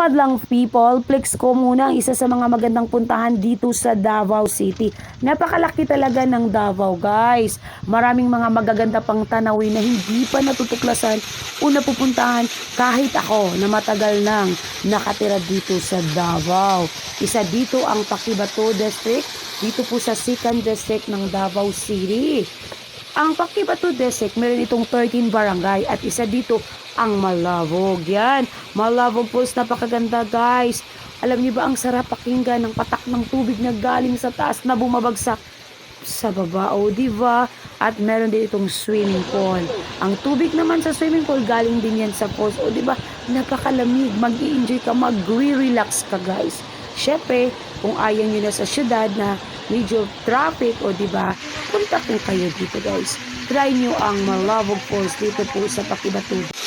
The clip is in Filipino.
madlang people, flex ko muna ang isa sa mga magandang puntahan dito sa Davao City. Napakalaki talaga ng Davao, guys. Maraming mga magaganda pang tanawin na hindi pa natutuklasan o napupuntahan kahit ako na matagal nang nakatira dito sa Davao. Isa dito ang Paquibato District, dito po sa 2nd District ng Davao City. Ang Paquibato District, meron itong 13 barangay at isa dito ang Malabog. Yan, Malabog Falls, napakaganda guys. Alam niyo ba ang sarap pakinggan ng patak ng tubig na galing sa taas na bumabagsak sa baba, o diba? At meron din itong swimming pool. Ang tubig naman sa swimming pool galing din yan sa falls, o diba? Napakalamig, mag-i-enjoy ka, mag-relax ka guys. Syempre, kung ayaw nyo na sa syudad na medyo traffic, o diba, punta po kayo dito guys. Try nyo ang Malabog Falls dito po sa Paquibato.